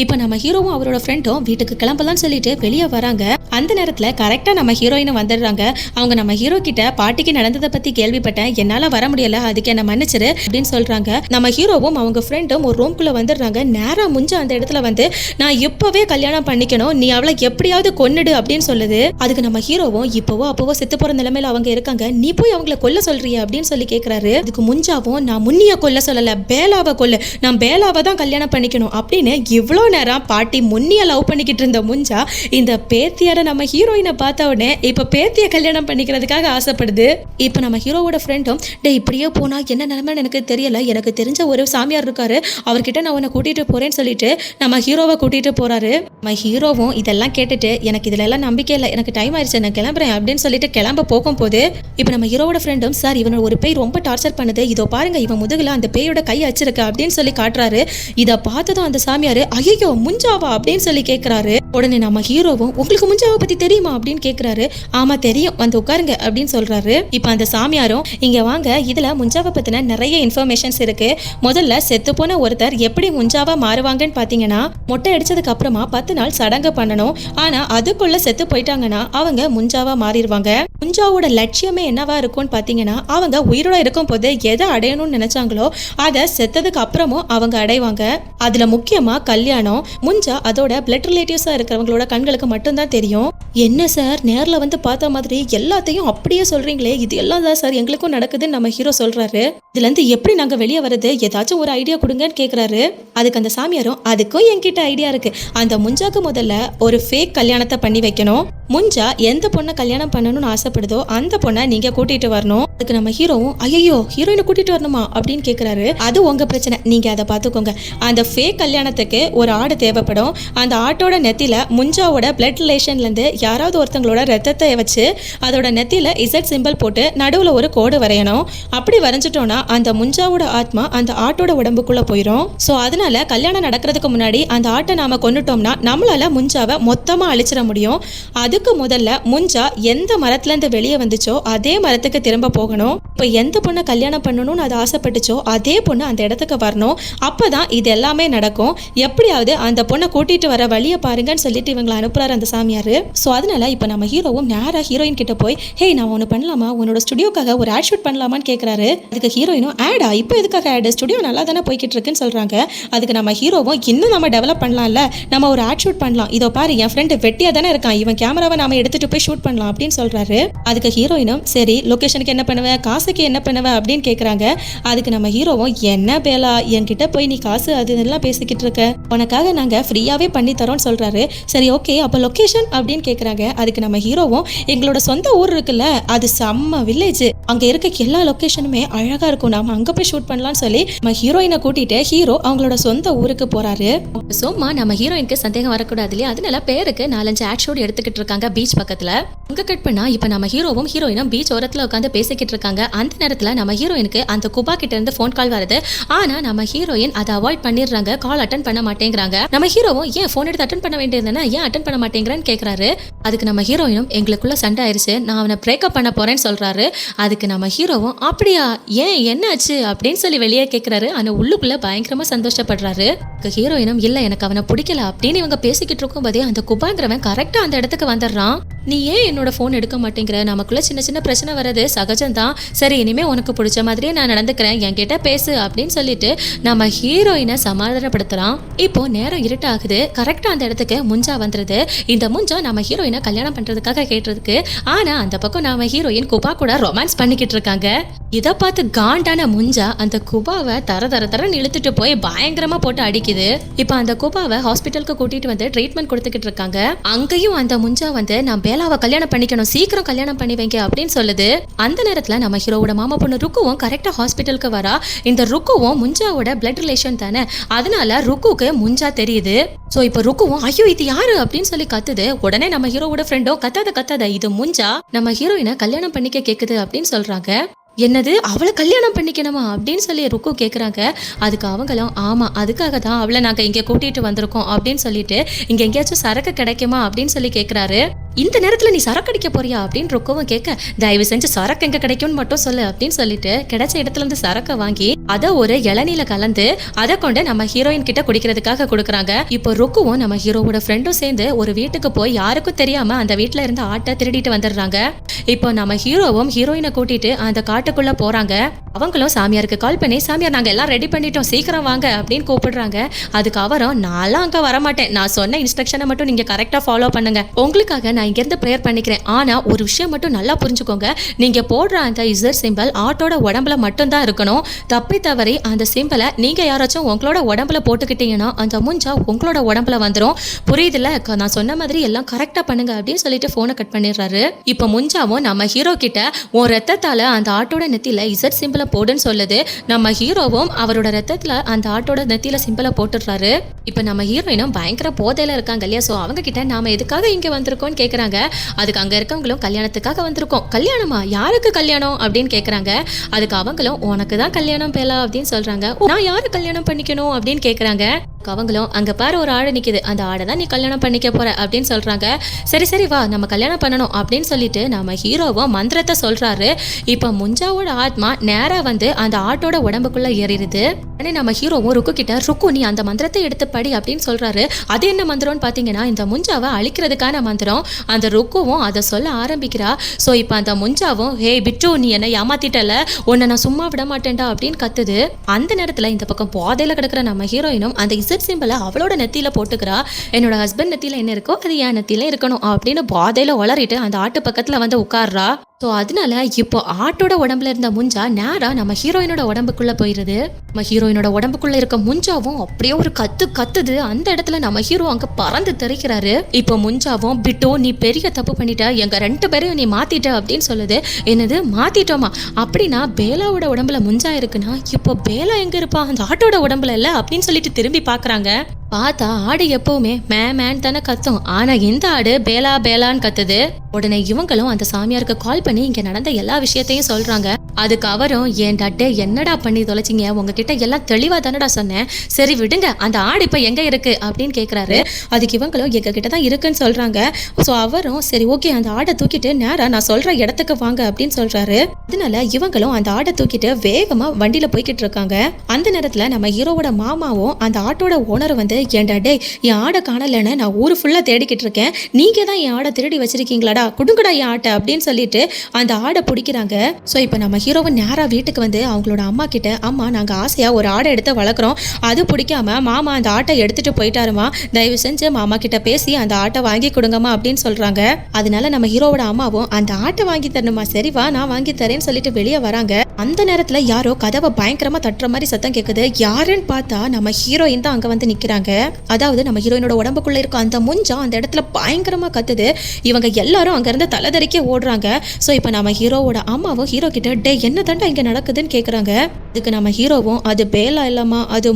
இப்ப நம்ம ஹீரோவும் அவரோட ஃப்ரெண்டும் வீட்டுக்கு கிளம்பலாம்னு சொல்லிட்டு வெளியே வராங்க. அந்த நேரத்துல கரெக்டா நம்ம ஹீரோயினும் வந்துடுறாங்க. அவங்க நம்ம ஹீரோ கிட்ட பாட்டிக்கு நடந்ததை பத்தி கேள்விப்பட்டேன், என்னால வர முடியல, அதுக்கு என்ன மன்னிச்சிரு அப்படின்னு சொல்றாங்க. நம்ம ஹீரோவும் அவங்க ஃப்ரெண்டும் ஒரு ரூம்குள்ள வந்துடுறாங்க. நேரா முஞ்சா அந்த இடத்துல வந்து, நான் இப்பவே கல்யாணம் பண்ணிக்கணும், நீ அவளை எப்படியாவது கொன்னுடு அப்படின்னு சொல்லுது. அதுக்கு நம்ம ஹீரோவும், இப்பவோ அப்பவோ செத்து போற நிலைமையில அவங்க இருக்காங்க, நீ போய் அவங்கள கொல்ல சொல்றிய அப்படின்னு சொல்லி கேட்கிறாரு. அதுக்கு முஞ்சாவும், நான் முன்னிய கொல்ல சொல்லல, பேலாவை கொல்ல, நான் பேலாவை தான் கல்யாணம் பண்ணிக்கணும் அப்படின்னு இவ்வளோ நேரம் பாட்டி முன்னிய லவ் பண்ணிக்கிட்டு இருந்த முஞ்சா இந்த பேத்தியார நம்ம ஹீரோயினை பார்த்த உடனே இப்ப பேத்திய கல்யாணம் பண்ணிக்கிறதுக்காக ஆசைப்படுது. இப்ப நம்ம ஹீரோவோட ஃப்ரெண்டும், டே இப்படியே போனா என்ன நிலைமைன்னு எனக்கு தெரியல, எனக்கு தெரிஞ்ச ஒரு சாமியார் இருக்காரு, அவர்கிட்ட நான் உன்னை கூட்டிட்டு போறேன்னு சொல்லிட்டு நம்ம ஹீரோவை கூட்டிட்டு போறாரு. நம்ம ஹீரோவும் இதெல்லாம் கேட்டுட்டு, எனக்கு இதுல எல்லாம் நம்பிக்கை இல்லை, எனக்கு டைம் ஆயிடுச்சு, நான் கிளம்புறேன் அப்படின்னு சொல்லிட்டு கிளம்ப போகும் போது இப்ப நம்ம ஹீரோவோட ஃப்ரெண்டும், சார் இவனோட ஒரு பேய் ரொம்ப டார்ச்சர் பண்ணுது, இதோ பாருங்க இவன் முதுகுல அந்த பேயோட கை வச்சிருக்க அப்படின்னு சொல்லி காட்டுறாரு. இதை பார்த்ததும் அந்த சாமியாரு, ஐயோ முஞ்சாவா அப்படின்னு சொல்லி கேட்கிறாரு. உடனே நம்ம ஹீரோவும், உங்களுக்கு முஞ்சாவை பத்தி தெரியுமா அப்படின்னு கேட்கிறாரு. ஆமா தெரியும், வந்து உட்காருங்க அப்படின்னு சொல்றாரு. இப்ப அந்த சாமியாரும், இங்க வாங்க, இதுல முஞ்சாவை பத்தின நிறைய இன்ஃபர்மேஷன்ஸ் இருக்கு. முதல்ல செத்து போன ஒருத்தர் எப்படி முஞ்சாவா மாறுவாங்கன்னு பாத்தீங்கன்னா, மொட்டை அடிச்சதுக்கு அப்புறமா 10 நாள் சடங்கு பண்ணணும். ஆனா அதுக்குள்ள செத்து போயிட்டாங்கன்னா அவங்க முஞ்சாவா மாறிடுவாங்க. முஞ்சாவோட லட்சியமே என்னவா இருக்கும்னு பாத்தீங்கன்னா, அவங்க உயிரோட இருக்கும் போது எதை அடையணும்னு நினைச்சாங்களோ அதை செத்ததுக்கு அப்புறமும் அவங்க அடைவாங்க. அதுல முக்கியமா கல்யாணம். முஞ்சா அதோட பிளட் ரிலேட்டிவ்ஸா இருக்கிறவங்களோட கண்களுக்கு மட்டும்தான் தெரியும். என்ன சார் நேர்ல வந்து பார்த்த மாதிரி எல்லாத்தையும் அப்படியே சொல்றீங்களே, இது எல்லாம் தான் சார் எங்களுக்கும் நடக்குதுன்னு நம்ம ஹீரோ சொல்றாரு. இதுல இருந்து எப்படி நாங்க வெளியே வருது, ஏதாச்சும் ஒரு ஐடியா கொடுங்கன்னு கேக்குறாரு. அதுக்கு அந்த சாமியாரும், அதுக்கும் என்கிட்ட ஐடியா இருக்கு, அந்த முஞ்சாக்கு முதல்ல ஒரு ஃபேக் கல்யாணத்தை பண்ணி வைக்கணும். முஞ்சா எந்த பொண்ணை கல்யாணம் பண்ணணும்னு ஆசைப்படுதோ அந்த பொண்ணை நீங்க கூட்டிட்டு வரணும். அதுக்கு நம்ம ஹீரோவும், ஐயோ ஹீரோயினை கூட்டிட்டு வரணுமா அப்படின்னு கேக்குறாரு. அது உங்க பிரச்சனை, நீங்க அதை பாத்துக்கோங்க. அந்த ஃபேக் கல்யாணத்துக்கு ஒரு ஆடு தேவைப்படும். அந்த ஆட்டோட நெத்தியில முஞ்சாவோட பிளட் ரிலேஷன்ல இருந்து யாராவது ஒருத்தங்களோட ரத்தத்தை வச்சு அதோட நெத்தியில இசட் சிம்பிள் போட்டு நடுவுல ஒரு கோடு வரையணும். அப்படி வரைஞ்சிட்டோம்னா அந்த முஞ்சாவோட ஆத்மா அந்த ஆட்டோட உடம்புக்குள்ள போயிடும். சோ அதனால கல்யாணம் நடக்கிறதுக்கு முன்னாடி அந்த அந்த ஆட்டை நாம கொன்னுட்டோம்னா நம்மளால முஞ்சாவை மொத்தமா அழிச்சிட முடியும். அதுக்கு முதல்ல முஞ்சா எந்த மரத்துல இருந்து வெளியே வந்துச்சோ அதே மரத்துக்கு திரும்ப போகணும். இப்போ எந்த பொண்ணை கல்யாணம் பண்ணணும்னு அது ஆசைப்பட்டுச்சோ அதே பொண்ணு அந்த இடத்துக்கு வரணும். அப்பதான் இது எல்லாமே நடக்கும். எப்படியாவது அந்த பொண்ணை கூட்டிட்டு வர வழியை பாருங்கன்னு சொல்லிட்டு இவங்களை அனுப்புறாரு அந்த சாமியார். ஸோ அதனால இப்போ நம்ம ஹீரோவும் நேராக ஹீரோயின் கிட்ட போய், ஹே நான் ஒன்று பண்ணலாமா, உன்னோட ஸ்டுடியோக்காக ஒரு ஆட் ஷூட் பண்ணலாமான்னு கேட்குறாரு. அதுக்கு ஹீரோயினும், ஆடா இப்போ எதுக்காக ஆடு, ஸ்டுடியோ நல்லா தானே போய்கிட்டு இருக்குன்னு சொல்றாங்க. அதுக்கு நம்ம ஹீரோவும், இன்னும் நம்ம டெவலப் பண்ணலாம்ல, நம்ம ஒரு ஆட் ஷூட் பண்ணலாம், இதோ பாரு என் ஃப்ரெண்டு வெட்டியா தானே இருக்கான், இவன் கேமராவை நாம எடுத்துட்டு போய் ஷூட் பண்ணலாம் அப்படின்னு சொல்றாரு. அதுக்கு ஹீரோயினும், சரி லொகேஷனுக்கு என்ன பண்ணுவ, காசுக்கு என்ன பண்ணுவ அப்படின்னு கேட்குறாங்க. அதுக்கு நம்ம ஹீரோவும், என்ன பேலா என்கிட்ட போய் நீ காசு அது இதெல்லாம் பேசிக்கிட்டு இருக்க, உனக்காக நாங்கள் ஃப்ரீயாகவே பண்ணி தரோம்னு சொல்றாரு. சரி ஓகே அப்போ லொக்கேஷன் அப்படின்னு கேட்குறாங்க. அதுக்கு நம்ம ஹீரோவும், எங்களோட சொந்த ஊர் இருக்குல்ல அது செம்ம வில்லேஜ், அங்கே இருக்க எல்லா லொக்கேஷனுமே அழகாக இருக்கும், நாம அங்கே போய் ஷூட் பண்ணலாம்னு சொல்லி நம்ம ஹீரோயினை கூட்டிட்டு ஹீரோ அவங்களோட சொந்த ஊருக்கு போறாரு. சும்மா நம்ம ஹீரோயினுக்கு சந்தேகம் வரக்கூடாது இல்லையா, அதனால பேருக்கு 4-5 ஆட் ஷூட் எடுத்துக்கிட்டு இருக்காங்க பீச் பக்கத்தில். அங்கே கட் பண்ணா இப்போ நம்ம ஹீரோவும் ஹீரோயினும் பீச் ஓரத்தில் உட்காந்து பேசிக்கிட்டு இருக்காங்க. அந்த நேரத்தில் நம்ம ஹீரோயினுக்கு அந்த குபா கிட்ட இருந்து ஃபோன் கால் வருது. ஆனால் நம்ம ஹீரோயின் அதை அவாய்ட் பண்ணிடுறாங்க, கால் அட்டன் பண்ண மாட்டேங்கிறாங்க. நம்ம ஹீரோவும், ஏன் ஃபோன் எடுத்து அட்டன் பண்ண வேண்டியதுன்னா ஏன் அட்டன் பண்ண மாட்டேங்கிறான்னு கேட்குறாரு. அதுக்கு நம்ம ஹீரோயினும், எங்களுக்குள்ள சண்டை ஆயிடுச்சு, நான் அவனை பிரேக்கப் பண்ண போறேன்னு சொல்றாரு. அதுக்கு நம்ம ஹீரோவும், அப்படியா ஏன் என்னாச்சு அப்படின்னு சொல்லி வெளியே கேட்குறாரு. ஆனால் உள்ளுக்குள்ள பயங்கரமா சந்தோஷப்படுறாரு. ஹீரோயினும், இல்லை எனக்கு அவனை பிடிக்கல அப்படின்னு இவங்க பேசிக்கிட்டு இருக்கும் போதே அந்த குபாங்கிறவன் கரெக்டாக அந்த இடத்துக்கு வந்துடுறான். நீ ஏன் என்னோட ஃபோன் எடுக்க மாட்டேங்கிற, நமக்குள்ள சின்ன சின்ன பிரச்சனை வர்றது சகஜம்தான், சரி இனிமே உனக்கு பிடிச்ச மாதிரியே நான் நடந்துக்கிறேன், என்கிட்ட பேசு அப்படின்னு சொல்லிட்டு நம்ம ஹீரோயினை சமாதானப்படுத்துறான். இப்போ நேரம் இருட்டாகுது. கரெக்டா அந்த இடத்துக்கு முஞ்சா வந்துருது. இந்த முஞ்சா நம்ம ஹீரோயினை கல்யாணம் பண்றதுக்காக கேட்டிருக்கு. ஆனா அந்த பக்கம் நம்ம ஹீரோயின் குபா கூட ரொமான்ஸ் பண்ணிக்கிட்டு இருக்காங்க. இதை பார்த்து காண்டான முஞ்சா அந்த குபாவை தர தர தரன்னு இழுத்துட்டு போய் பயங்கரமா போட்டு அடிக்குது. இப்போ அந்த குபாவை ஹாஸ்பிட்டலுக்கு கூட்டிட்டு வந்து ட்ரீட்மெண்ட் கொடுத்துக்கிட்டு இருக்காங்க. அங்கேயும் அந்த முஞ்சா வந்து, நான் பேலாவை கல்யாணம் பண்ணிக்கணும், சீக்கிரம் கல்யாணம் பண்ணி வைங்க அப்படின்னு சொல்லுது. அந்த நேரத்துல நம்ம ஹீரோவோட மாமா பொண்ணு ருக்குவும் கரெக்டா ஹாஸ்பிட்டலுக்கு வரா. இந்த ருக்குவும் முஞ்சாவோட பிளட் ரிலேஷன் தானே, அதனால ருக்குக்கு முஞ்சா தெரியுது. சோ இப்போ ருக்குவும், ஐயோ இது யாரு அப்படின்னு சொல்லி கத்துது. உடனே நம்ம ஹீரோவோட ஃப்ரெண்டோ, கத்தாத இது முஞ்சா நம்ம ஹீரோயினை கல்யாணம் பண்ணிக்க கேக்குது அப்படின்னு சொல்றாங்க. என்னது, அவளை கல்யாணம் பண்ணிக்கணுமா அப்படின்னு சொல்லி ருக்கு கேட்குறாங்க. அதுக்கு அவங்களும், ஆமாம் அதுக்காக தான் அவளை நாங்கள் இங்கே கூட்டிகிட்டு வந்திருக்கோம் அப்படின்னு சொல்லிட்டு, இங்கே எங்கேயாச்சும் சரக்கு கிடைக்குமா அப்படின்னு சொல்லி கேட்குறாரு. இந்த நேரத்தில் நீ சரக்கு அடிக்க போறியா அப்படின்னு ருக்கவும் கேட்க, தயவு செஞ்சு சரக்கு எங்கே கிடைக்கும்னு மட்டும் சொல்லு அப்படின்னு சொல்லிட்டு கிடைச்ச இடத்துல இருந்து சரக்கை வாங்கி அதை ஒரு இளநீல கலந்து அதை கொண்டு நம்ம ஹீரோயின் கிட்ட குடிக்கிறதுக்காக கொடுக்குறாங்க. இப்போ ருக்குவும் நம்ம ஹீரோவோட ஃப்ரெண்டும் சேர்ந்து ஒரு வீட்டுக்கு போய் யாருக்கும் தெரியாம அந்த வீட்டில் இருந்த ஆட்டை திருடிட்டு வந்துடுறாங்க. இப்போ நம்ம ஹீரோவும் ஹீரோயினை கூட்டிட்டு அந்த காட்டுக்குள்ள போறாங்க. அவங்களும் சாமியாருக்கு கால் பண்ணி, சாமியார் நாங்கள் எல்லாம் ரெடி பண்ணிட்டோம், சீக்கிரம் வாங்க அப்படின்னு கூப்பிடுறாங்க. அதுக்கு அவரும், நான்லாம் அங்கே வரமாட்டேன், நான் சொன்ன இன்ஸ்ட்ரக்ஷனை மட்டும் நீங்கள் கரெக்டாக ஃபாலோ பண்ணுங்க, உங்களுக்காக நான் இங்கேருந்து ப்ரேயர் பண்ணிக்கிறேன். ஆனால் ஒரு விஷயம் மட்டும் நல்லா புரிஞ்சுக்கோங்க, நீங்கள் போடுற அந்த இசர் சிம்பிள் ஆட்டோட உடம்புல மட்டும்தான் இருக்கணும். தப்பி தவறி அந்த சிம்பிளை நீங்கள் யாராச்சும் உங்களோட உடம்புல போட்டுக்கிட்டீங்கன்னா அந்த முஞ்சா உங்களோட உடம்புல வந்துடும், புரியுதுல, நான் சொன்ன மாதிரி எல்லாம் கரெக்டாக பண்ணுங்க அப்படின்னு சொல்லிட்டு ஃபோனை கட் பண்ணிடுறாரு. இப்போ முஞ்சாவும் நம்ம ஹீரோ கிட்ட, உன் ரத்தத்தால் அந்த ஆட்டோட நெத்தியில் இசர் சிம்பிளை போடுன்னு சொல்லுது. நம்ம ஹீரோவும் அவரோட ரத்தத்துல அந்த ஆட்டோட நெத்தியில சிம்பிளை போட்டுடுறாரு. இப்ப நம்ம ஹீரோயினும் பயங்கர போதையில இருக்காங்க இல்லையா, சோ அவங்க கிட்ட நாம எதுக்காக இங்க வந்திருக்கோம்னு கேக்குறாங்க. அதுக்கு அங்க இருக்கவங்களும், கல்யாணத்துக்காக வந்திருக்கோம். கல்யாணமா, யாருக்கு கல்யாணம் அப்படின்னு கேக்குறாங்க. அதுக்கு அவங்களும், உனக்கு தான் கல்யாணம் பேலா அப்படின்னு சொல்றாங்க. நான் யாரு கல்யாணம் பண்ணிக்கணும் அப்படின்னு கேக்குறாங்க. அவங்களும், அங்க பாரு ஒரு ஆடு நிக்குது, அந்த ஆடை தான் நீ கல்யாணம் பண்ணிக்க போற அப்படின்னு சொல்றாங்க. சரி சரி வா நம்ம கல்யாணம் பண்ணணும் அப்படின்னு சொல்லிட்டு நம்ம ஹீரோவும் மந்திரத்தை சொல்றாரு. இப்ப முஞ்சாவோட ஆத்மா நேரா வந்து அந்த ஆட்டோட உடம்புக்குள்ள ஏறிடுது. உடனே நம்ம ஹீரோவும் ருக்கு கிட்ட, ருக்கு நீ அந்த மந்திரத்தை எடுத்து படி அப்படின்னு சொல்றாரு. அது என்ன மந்திரம்னு பாத்தீங்கன்னா இந்த முஞ்சாவை அழிக்கிறதுக்கான மந்திரம். அந்த ருக்குவும் அதை சொல்ல ஆரம்பிக்கிறா. சோ இப்ப அந்த முஞ்சாவும், ஹே பிட்டு நீ என்ன ஏமாத்திட்டல, உன்னை நான் சும்மா விட மாட்டேன்டா அப்படின்னு கத்துது. அந்த நேரத்துல இந்த பக்கம் போதையில கிடக்குற நம்ம ஹீரோயினும் அந்த இசட் சிம்பிளை அவளோட நெத்தியில போட்டுக்கிறா. என்னோட ஹஸ்பண்ட் நெத்தியில என்ன இருக்கோ அது என் நெத்தியில இருக்கணும் அப்படின்னு போதையில உளறிட்டு அந்த ஆட்டு பக்கத்துல வந்து உட்கார்றா. ஸோ அதனால இப்போ ஆட்டோட உடம்புல இருந்த முஞ்சா நேரா நம்ம ஹீரோயினோட உடம்புக்குள்ள போயிருது. நம்ம ஹீரோயினோட உடம்புக்குள்ள இருக்க முஞ்சாவும் அப்படியே ஒரு கத்துது. அந்த இடத்துல நம்ம ஹீரோ அங்க பறந்து தெரிக்கிறாரு. இப்போ முஞ்சாவும், பிட்டு நீ பெரிய தப்பு பண்ணிட்ட, எங்க 2 பேரையும் நீ மாத்திட்ட அப்படின்னு சொல்லுது. என்னது மாத்திட்டோமா, அப்படின்னா பேலாவோட உடம்புல முஞ்சா இருக்குன்னா இப்போ பேலா எங்க இருப்பா, அந்த ஆட்டோட உடம்புல இல்ல அப்படின்னு சொல்லிட்டு திரும்பி பாக்குறாங்க. பார்த்தா ஆடு எப்பவுமே மேன் தானே கத்தும், ஆனா இந்த ஆடு பேலா பேலான்னு கத்துது. உடனே இவங்களும் அந்த சாமியாருக்கு கால் பண்ணி இங்க நடந்த எல்லா விஷயத்தையும் சொல்றாங்க. அதுக்கு அவரும் ஏன் டாட்டே என்னடா பண்ணி தொலைச்சிங்க, உங்ககிட்ட எல்லாம் தெளிவா தானடா சொன்னேன், சரி விடுங்க அந்த ஆடு இப்ப எங்க இருக்கு அப்படின்னு கேக்குறாரு. அதுக்கு இவங்களும் எங்க கிட்ட தான் இருக்குன்னு சொல்றாங்க. ஸோ அவரும் சரி ஓகே அந்த ஆடை தூக்கிட்டு நேரா நான் சொல்ற இடத்துக்கு வாங்க அப்படின்னு சொல்றாரு. அதனால இவங்களும் அந்த ஆடை தூக்கிட்டு வேகமா வண்டியில போய்கிட்டு இருக்காங்க. அந்த நேரத்துல நம்ம ஹீரோவோட மாமாவும் அந்த ஆட்டோட ஓனர் வந்து ஏன்டா டே என் ஆடை காணலன்னு நான் ஊரு ஃபுல்லா தேடிக்கிட்டு இருக்கேன், நீங்க தான் என் ஆடை திருடி வச்சிருக்கீங்களாடா, குடுங்கடா என் ஆட்டை அப்படின்னு சொல்லிட்டு அந்த ஆடை பிடிக்கிறாங்க. ஸோ இப்போ நம்ம ஹீரோவை நேரா வீட்டுக்கு வந்து அவங்களோட அம்மா கிட்ட அம்மா நாங்க ஆசையா ஒரு ஆடை எடுத்து வளர்க்குறோம், அது பிடிக்காம மாமா அந்த ஆட்டை எடுத்துட்டு போயிட்டாருமா, தயவு செஞ்சு மாமா கிட்ட பேசி அந்த ஆட்டை வாங்கி கொடுங்கம்மா அப்படின்னு சொல்றாங்க. அதனால நம்ம ஹீரோவோட அம்மாவும் அந்த ஆட்டை வாங்கி தரணுமா, சரி வா நான் வாங்கி தரேன்னு சொல்லிட்டு வெளியே வராங்க. அந்த நேரத்துல யாரோ கதவை பயங்கரமா தட்டுற மாதிரி சத்தம் கேக்குது. யாருன்னு பார்த்தா நம்ம ஹீரோயின் தான் அங்க வந்து நிக்கிறாங்க. அதாவது நம்ம ஹீரோயினோட உடம்புக்குள்ள இருக்க அந்த முஞ்சா அந்த இடத்துல பயங்கரமா கத்துது. இவங்க எல்லாரும் அங்க இருந்து தலைதறிக்க ஓடுறாங்க. ஸோ இப்போ நம்ம ஹீரோவோட அம்மாவும் ஹீரோ கிட்ட டே என்ன தாண்டா இங்க நடக்குதுன்னு கேக்குறாங்க. அதுக்கு நம்ம ஹீரோவும் அது பேலா இல்லம்மா அது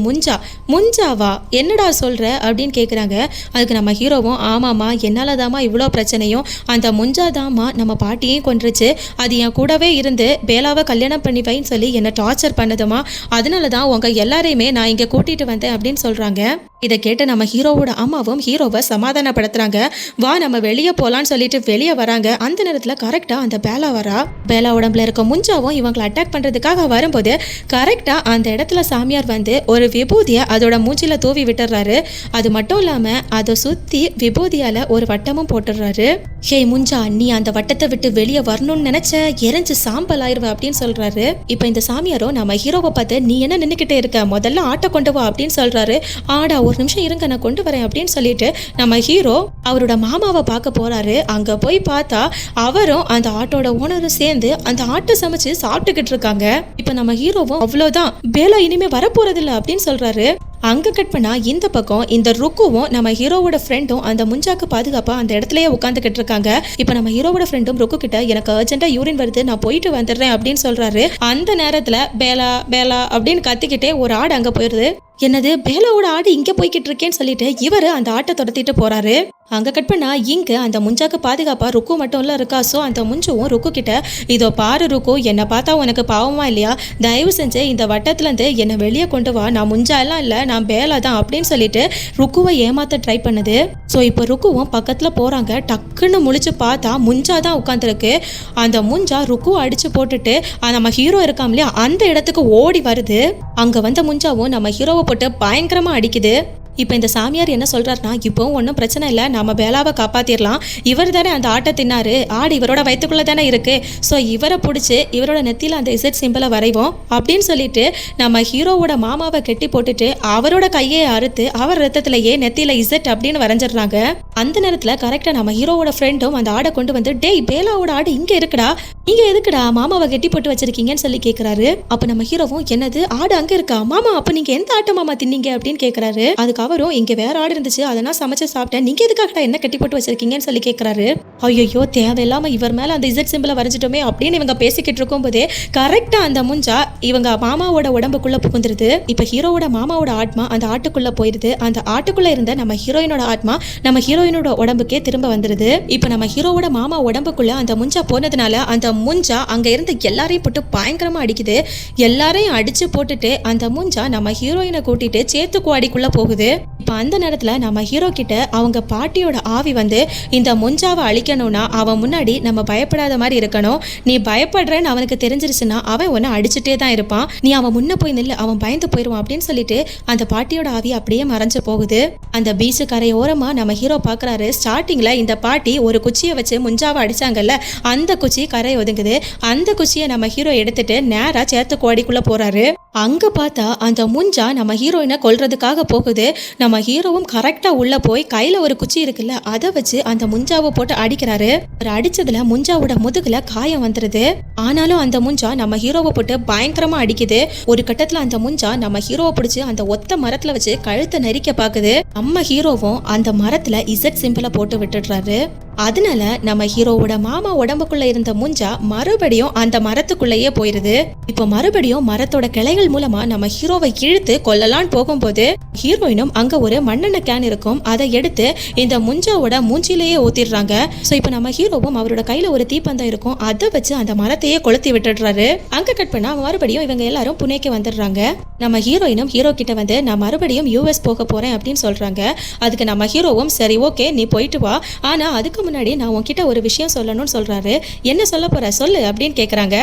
முஞ்சாவா என்னடா சொல்ற அப்படின்னு கேக்குறாங்க. அதுக்கு நம்ம ஹீரோவும் ஆமாமா என்னாலதாமா இவ்வளோ பிரச்சனையும், அந்த முஞ்சாதாமா நம்ம பாட்டியையும் கொன்றுச்சு, அது என் கூடவே இருந்து பேலாவை கல்யாணம் பண்ணி வைன்னு சொல்லி என்னை டார்ச்சர் பண்ணதுமா, அதனால தான் உங்க எல்லாரையுமே நான் இங்கே கூட்டிட்டு வந்தேன் அப்படின்னு சொல்றாங்க. இதை கேட்டு நம்ம ஹீரோவோட அம்மாவும் ஹீரோவை சமாதானப்படுத்துறாங்க. வா நம்ம வெளியே போலான்னு சொல்லிட்டு வெளியே வராங்க. அந்த நேரத்தில் கரெக்டா அந்த பேலா வரா. பேலா உடம்புல இருக்க முஞ்சாவும் இவங்களை அட்டாக் பண்றதுக்காக வரும்போது கரெக்டா அந்த இடத்துல சாமியார் வந்து ஒரு விபூதியை அதோட மூச்சில தூவி விட்டுறாரு. அது மட்டும் இல்லாம அதை சுத்தி விபூதியால ஒரு வட்டமும் போட்டுடுறாரு. ஹே முஞ்சா நீ அந்த வட்டத்தை விட்டு வெளியே வரணும்னு நினைச்ச எரிஞ்சு சாம்பல் ஆயிருவ அப்படின்னு சொல்றாரு. இப்ப இந்த சாமியாரோ நம்ம ஹீரோவை பார்த்து நீ என்ன நின்னுக்கிட்டே இருக்க, முதல்ல ஆட்டை கொண்டு வா அப்படின்னு சொல்றாரு. ஆடா ஒரு நிமிஷம் இருங்க நான் கொண்டு வரேன் அப்படின்னு சொல்லிட்டு நம்ம ஹீரோ அவரோட மாமாவை பார்க்க போறாரு. அங்க போய் பார்த்தா அவரும் அந்த ஆட்டோட ஓனரும் சேர்ந்து அந்த ஆட்டை சமைச்சு சாப்பிட்டுக்கிட்டு இருக்காங்க. இப்ப நம்ம ஹீரோவும் அவ்வளவுதான் பேலா இனிமே வரப்போறது இல்லை அப்படின்னு சொல்றாரு. அங்க கட் பண்ணா இந்த பக்கம் இந்த ருக்குவும் நம்ம ஹீரோவோட ஃப்ரெண்டும் அந்த முஞ்சாக்கு பாதுகாப்பா அந்த இடத்துலயே உட்காந்துக்கிட்டு இருக்காங்க. இப்ப நம்ம ஹீரோவோட ஃப்ரெண்டும் ருக்கு கிட்ட எனக்கு அர்ஜென்ட்டா யூரின் வருது நான் போயிட்டு வந்துடுறேன் அப்படின்னு சொல்றாரு. அந்த நேரத்துல பேலா பேலா அப்படின்னு கத்திக்கிட்டே ஒரு ஆடு அங்க போயிருது. என்னது பேலாவோட ஆடு இங்க போய்கிட்டு இருக்கேன்னு சொல்லிட்டு இவரு அந்த ஆட்டை துரத்திட்டு போறாரு. அங்க கட் பண்ணா இங்க அந்த முஞ்சாக்கு பாதுகாப்பா ருக்கு மட்டும் இல்ல இருக்கா. சோ அந்த முஞ்சுவும் ருக்கு கிட்ட இதோ பாரு ருக்கு, என்னை பார்த்தா உனக்கு பாவமா இல்லையா, தயவு செஞ்சு இந்த வட்டத்துல இருந்து என்னை வெளியே கொண்டு வா, நான் முஞ்சா எல்லாம் இல்ல நான் பேலா தான் அப்படின்னு சொல்லிட்டு ருக்குவை ஏமாத்த ட்ரை பண்ணுது. ஸோ இப்போ ருக்குவும் பக்கத்துல போறாங்க. டக்குன்னு முழிச்சு பார்த்தா முஞ்சா தான் உட்காந்துருக்கு. அந்த முஞ்சா ருக்கு அடிச்சு போட்டுட்டு நம்ம ஹீரோ இருக்காம் இல்லையா அந்த இடத்துக்கு ஓடி வருது. அங்க வந்த முஞ்சாவும் நம்ம ஹீரோவை போட்டு பயங்கரமா அடிக்குது. இப்போ இந்த சாமியார் என்ன சொல்றாருன்னா இப்போ ஒன்றும் பிரச்சனை இல்லை, நம்ம பேலாவை காப்பாத்திரலாம், இவர் தானே அந்த ஆட்டை தின்னாரு, ஆடு இவரோட வயிற்றுக்குள்ள தானே இருக்கு, ஸோ இவரை பிடிச்சி இவரோட நெத்தியில் அந்த இசட் சிம்பிளை வரைவோம் அப்படின்னு சொல்லிட்டு நம்ம ஹீரோவோட மாமாவை கெட்டி போட்டுட்டு அவரோட கையை அறுத்து அவர் ரத்தத்திலேயே நெத்தியில இசட் அப்படின்னு வரைஞ்சிடுறாங்க. அந்த நேரத்தில் கரெக்டாக நம்ம ஹீரோவோட ஃப்ரெண்டும் அந்த ஆடை கொண்டு வந்து டேய் பேலாவோட ஆடு இங்கே இருக்குடா, நீங்க எதுக்குடா மாமாவை கெட்டி போட்டு வச்சிருக்கீங்கன்னு சொல்லி கேட்குறாரு. அப்போ நம்ம ஹீரோவும் என்னது ஆடு அங்கே இருக்கா மாமா, அப்போ நீங்க எந்த ஆட்டை மாமா தின்னீங்க அப்படின்னு கேட்குறாரு. அதுக்கு அவரும் இங்க வேற ஆடு இருந்துச்சு அதெல்லாம் சமைச்சு சாப்பிட்டேன், நீங்க எதுக்காக என்ன கட்டி போட்டு வச்சிருக்கீங்கன்னு சொல்லி கேட்கறாரு. ஐயோ தேவையில்லாம இவர் மேல அந்த இசட் சிம்பிளை வரைஞ்சிட்டோமே அப்படின்னு இவங்க பேசிக்கிட்டு இருக்கும் போதே கரெக்டா அந்த முஞ்சா இவங்க மாமாவோட உடம்புக்குள்ள புகுந்துருது. இப்ப ஹீரோவோட மாமாவோட ஆத்மா அந்த ஆட்டுக்குள்ள போயிருது. அந்த ஆட்டுக்குள்ள இருந்த நம்ம ஹீரோயினோட ஆத்மா நம்ம ஹீரோயினோட உடம்புக்கே திரும்ப வந்துருது. இப்ப நம்ம ஹீரோவோட மாமா உடம்புக்குள்ள அந்த முஞ்சா போனதுனால அந்த முஞ்சா அங்க இருந்து எல்லாரையும் போட்டு பயங்கரமா அடிக்குது. எல்லாரையும் அடிச்சு போட்டுட்டு அந்த முஞ்சா நம்ம ஹீரோயினை கூட்டிட்டு சேத்துக்குவாடிக்குள்ள போகுது. இப்போ அந்த நேரத்தில் நம்ம ஹீரோ கிட்ட அவங்க பாட்டியோட ஆவி வந்து இந்த முஞ்சாவை அழிக்கணும்னா அவன் முன்னாடி நம்ம பயப்படாத மாதிரி இருக்கணும், நீ பயப்படுறன்னு அவனுக்கு தெரிஞ்சிருச்சுன்னா அவன் ஒன்று அடிச்சுட்டே தான் இருப்பான், நீ அவன் முன்ன போய் நில்லு அவன் பயந்து போயிடுவான் அப்படின்னு சொல்லிட்டு அந்த பாட்டியோட ஆவி அப்படியே மறைஞ்சு போகுது. அந்த பீச்சு கரையோரமா நம்ம ஹீரோ பார்க்குறாரு. ஸ்டார்டிங்கில் இந்த பாட்டி ஒரு குச்சியை வச்சு முஞ்சாவை அடிச்சாங்கல்ல அந்த குச்சி கரை ஒதுங்குது. அந்த குச்சியை நம்ம ஹீரோ எடுத்துட்டு நேராக சேத்து கோடிக்குள்ளே போறாரு. அங்க பார்த்தா அந்த முஞ்சா நம்ம ஹீரோயினை கொல்றதுக்காக போகுது. நம்ம ஹீரோவும் கரெக்டா உள்ள போய் கையில ஒரு குச்சி இருக்குல்ல அதை வச்சு அந்த முஞ்சாவை போட்டு அடிக்கிறாரு. ஒரு அடிச்சதுல முஞ்சாவோட முதுகுல காயம் வந்துருது. ஆனாலும் அந்த முஞ்சா நம்ம ஹீரோவை போட்டு பயங்கரமா அடிக்குது. ஒரு கட்டத்துல அந்த முஞ்சா நம்ம ஹீரோவை பிடிச்சு அந்த ஒத்த மரத்துல வச்சு கழுத்தை நெரிக்க பாக்குது. நம்ம ஹீரோவும் அந்த மரத்துல இசட் சிம்பிளை போட்டு விட்டுடுறாரு. அதனால நம்ம ஹீரோவோட மாமா உடம்புக்குள்ள இருந்த முஞ்சா மறுபடியும் அந்த மரத்துக்குள்ளேயே போயிருது. இப்போ மறுபடியும் மரத்தோட கிளைகள் மூலமா நம்ம ஹீரோவை இழுத்து கொல்லலான்னு போகும்போது ஹீரோயினும் அங்க ஒரு மண்ணெண்ணெய் கேன் இருக்கும், அதை எடுத்து இந்த முஞ்சாவோட மூஞ்சிலேயே ஊத்திடுறாங்க. ஸோ இப்போ நம்ம ஹீரோவும் அவரோட கையில ஒரு தீப்பந்தம் இருக்கும், அதை வச்சு அந்த மரத்தையே கொளுத்தி விட்டுடுறாரு. அங்க கட் பண்ணா மறுபடியும் இவங்க எல்லாரும் புனேக்கு வந்துடுறாங்க. நம்ம ஹீரோயினும் ஹீரோ கிட்ட வந்து நான் மறுபடியும் யூஎஸ் போக போறேன் அப்படின்னு சொல்றாங்க. அதுக்கு நம்ம ஹீரோவும் சரி ஓகே நீ போயிட்டு வா, ஆனா அதுக்கு முன்னாடி நான் உன்கிட்ட ஒரு விஷயம் சொல்லணும்னு சொல்றாரு. என்ன சொல்ல போற சொல்லு அப்படின்னு கேக்குறாங்க.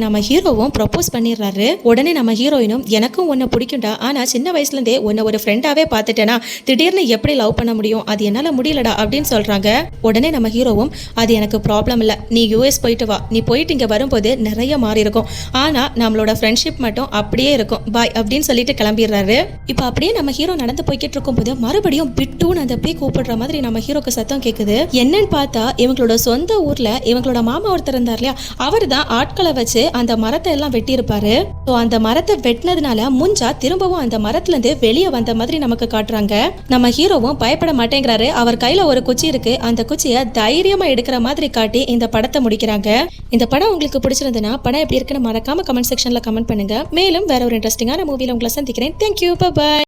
நம்ம ஹீரோவும் ப்ரொபோஸ் பண்ணிடுறாரு. உடனே நம்ம ஹீரோயினும் எனக்கும் உன்னை பிடிக்கும்டா, ஆனா சின்ன வயசுல இருந்தே உன்னை ஒரு ஃப்ரெண்டாவே பார்த்துட்டேனா திடீர்னு எப்படி லவ் பண்ண முடியும், அது என்னால முடியலடா அப்படின்னு சொல்றாங்க. உடனே நம்ம ஹீரோவும் அது எனக்கு ப்ராப்ளம் இல்ல, நீ யூஎஸ் போயிட்டு வா, நீ போயிட்டு இங்க வரும்போது நிறைய மாறி இருக்கும், ஆனா நம்மளோட ஃப்ரெண்ட்ஷிப் மட்டும் அப்படியே இருக்கும், பாய் அப்படின்னு சொல்லிட்டு கிளம்பிடுறாரு. இப்போ அப்படியே நம்ம ஹீரோ நடந்து போய்கிட்டு இருக்கும்போது மறுபடியும் பிட்டுன்னு அந்த அப்படியே கூப்பிடுற மாதிரி நம்ம ஹீரோக்கு சத்தம் கேட்குது. என்னன்னு பார்த்தா இவங்களோட சொந்த ஊர்ல இவங்களோட மாமா ஒருத்தர் இருந்தார் இல்லையா, அவர் தான் ஆட்களை வச்சு அந்த மரத்தை எல்லாம் வெட்டி இருப்பாரு. ஸோ அந்த மரத்தை வெட்டினதுனால முஞ்சா திரும்பவும் அந்த மரத்துல இருந்து வெளியே வந்த மாதிரி நமக்கு காட்டுறாங்க. நம்ம ஹீரோவும் பயப்பட மாட்டேங்கிறாரு. அவர் கையில ஒரு குச்சி இருக்கு, அந்த குச்சியை தைரியமா எடுக்கிற மாதிரி காட்டி இந்த படத்தை முடிக்கிறாங்க. இந்த படம் உங்களுக்கு பிடிச்சிருந்ததுன்னா படம் எப்படி இருக்குன்னு மறக்காம கமெண்ட் செக்ஷன்ல கமெண்ட் பண்ணுங்க. மேலும் வேற ஒரு இன்ட்ரெஸ்டிங்கான மூவில உங்களை சந்திக்கிறேன். Thank you, by.